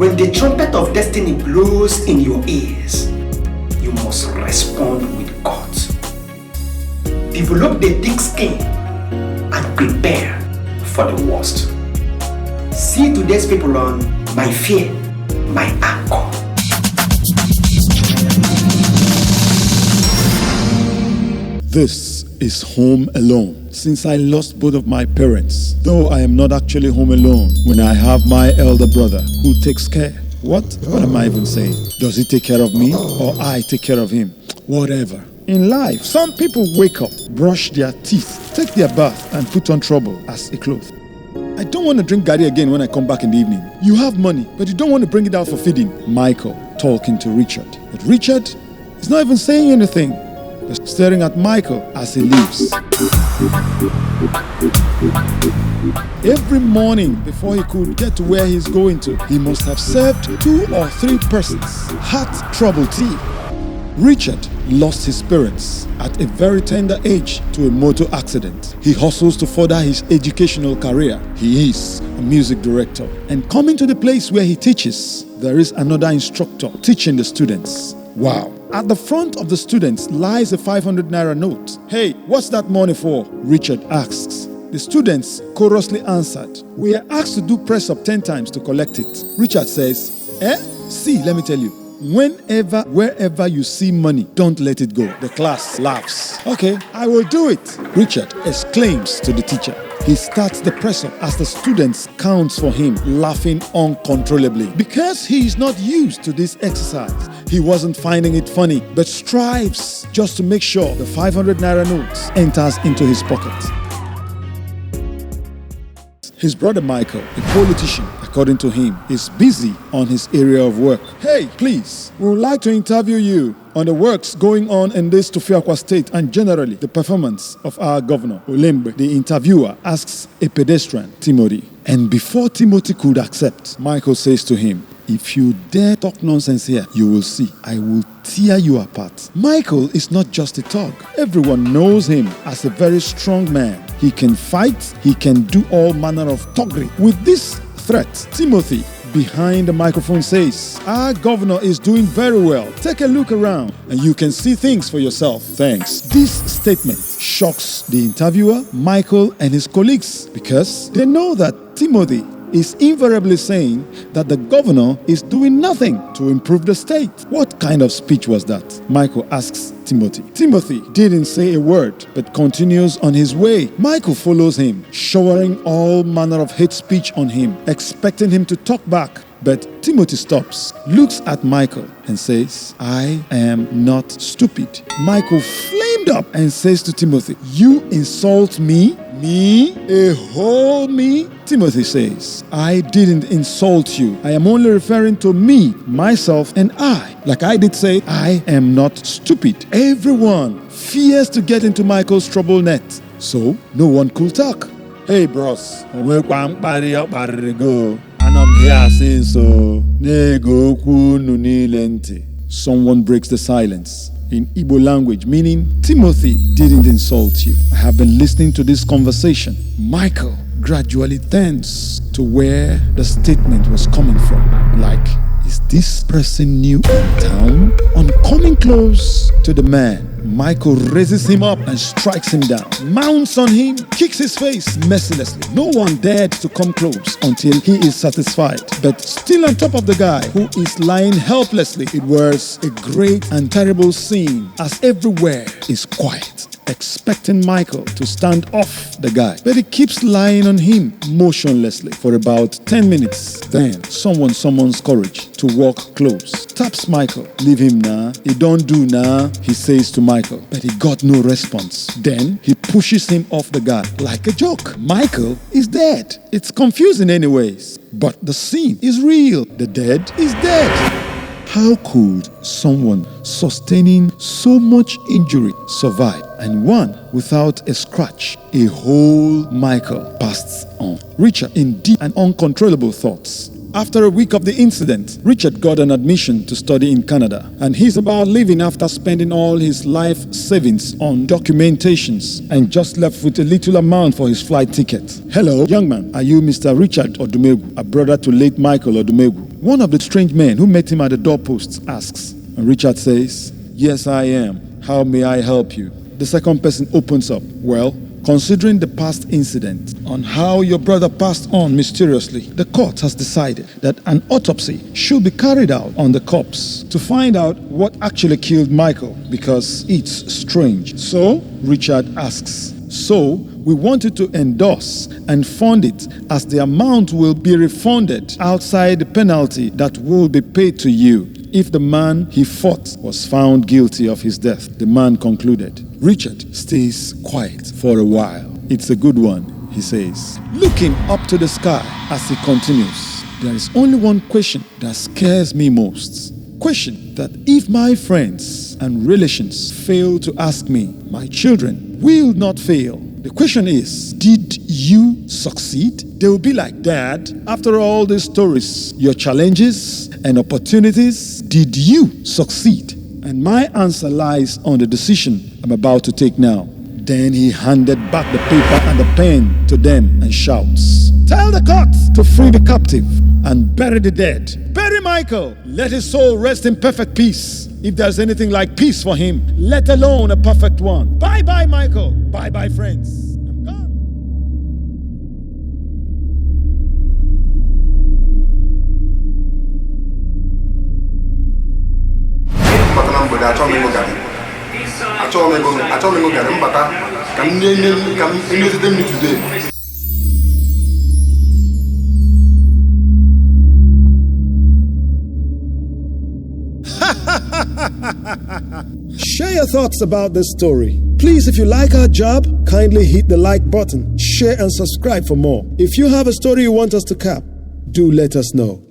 When the trumpet of destiny blows in your ears, you must respond with guts. Develop the thick skin and prepare for the worst. See today's people on My Fear, My Anchor. This is Home Alone. Since I lost both of my parents, though I am not actually home alone when I have my elder brother who takes care. What am I even saying? Does he take care of me or I take care of him? Whatever. In life, some people wake up, brush their teeth, take their bath and put on trouble as a cloth. I don't want to drink Gary again when I come back in the evening. You have money, but you don't want to bring it out for feeding. Michael talking to Richard. But Richard is not even saying anything. Staring at Michael as he leaves. Every morning before he could get to where he's going to, he must have served 2 or 3 persons. Heart trouble tea. Richard lost his parents at a very tender age to a motor accident. He hustles to further his educational career. He is a music director. And coming to the place where he teaches, there is another instructor teaching the students. Wow. At the front of the students lies a 500 naira note. Hey, what's that money for? Richard asks. The students chorously answered, we are asked to do press up 10 times to collect it. Richard says, See, let me tell you, wherever you see money, don't let it go. The class laughs. Okay, I will do it, Richard exclaims to the teacher. He starts the press up as the students counts for him, laughing uncontrollably. Because he is not used to this exercise, he wasn't finding it funny, but strives just to make sure the 500 naira note enters into his pocket. His brother Michael, a politician, according to him, is busy on his area of work. Hey, please, we would like to interview you on the works going on in this Tufiakwa state and generally the performance of our governor, Olembe. The interviewer asks a pedestrian, Timothy. And before Timothy could accept, Michael says to him, if you dare talk nonsense here, you will see. I will tear you apart. Michael is not just a thug. Everyone knows him as a very strong man. He can fight. He can do all manner of thuggery. With this threat, Timothy behind the microphone says, our governor is doing very well. Take a look around and you can see things for yourself. Thanks. This statement shocks the interviewer, Michael, and his colleagues because they know that Timothy is invariably saying that the governor is doing nothing to improve the state. What kind of speech was that? Michael asks Timothy. Timothy didn't say a word, but continues on his way. Michael follows him, showering all manner of hate speech on him, expecting him to talk back. But Timothy stops, looks at Michael and says, I am not stupid. Michael flamed up and says to Timothy, you insult me? Me? A whole me? Timothy says, I didn't insult you. I am only referring to me, myself, and I. Like I did say, I am not stupid. Everyone fears to get into Michael's trouble net, so no one could talk. Hey bros, and I'm here saying so. Someone breaks the silence in Igbo language, meaning Timothy didn't insult you. I have been listening to this conversation. Michael gradually turns to where the statement was coming from. Like, is this person new in town? On coming close to the man, Michael raises him up and strikes him down, mounts on him, kicks his face mercilessly. No one dared to come close until he is satisfied. But still on top of the guy who is lying helplessly, it was a great and terrible scene as everywhere is quiet, expecting Michael to stand off the guy. But he keeps lying on him motionlessly for about 10 minutes. Then someone summons courage to walk close, taps Michael. Leave him now. He don't do now, he says to Michael. But he got no response. Then he pushes him off the guy like a joke. Michael is dead. It's confusing anyways. But the scene is real. The dead is dead. How could someone sustaining so much injury survive? And one without a scratch. A whole Michael passed on. Richard in deep and uncontrollable thoughts. After a week of the incident, Richard got an admission to study in Canada, and he's about leaving after spending all his life savings on documentations and just left with a little amount for his flight ticket. Hello, young man. Are you Mr. Richard Odumegwu, a brother to late Michael Odumegwu? One of the strange men who met him at the doorposts asks, and Richard says, "Yes, I am. How may I help you?" The second person opens up, "Well, considering the past incident on how your brother passed on mysteriously, the court has decided that an autopsy should be carried out on the corpse to find out what actually killed Michael, because it's strange." So Richard asks, "So we want you to endorse and fund it, as the amount will be refunded outside the penalty that will be paid to you if the man he fought was found guilty of his death," the man concluded. Richard stays quiet for a while. "It's a good one," he says, looking up to the sky as he continues. "There is only one question that scares me most. Question that if my friends and relations fail to ask me, my children will not fail. The question is, did you succeed?" They will be like, "Dad, after all these stories, your challenges and opportunities, did you succeed?" And my answer lies on the decision I'm about to take now. Then he handed back the paper and the pen to them and shouts, "Tell the court to free the captive and bury the dead. Bury Michael. Let his soul rest in perfect peace. If there's anything like peace for him, let alone a perfect one. Bye-bye, Michael. Bye-bye, friends. I'm gone." Share your thoughts about this story. Please, if you like our job, kindly hit the like button, share and subscribe for more. If you have a story you want us to cap, do let us know.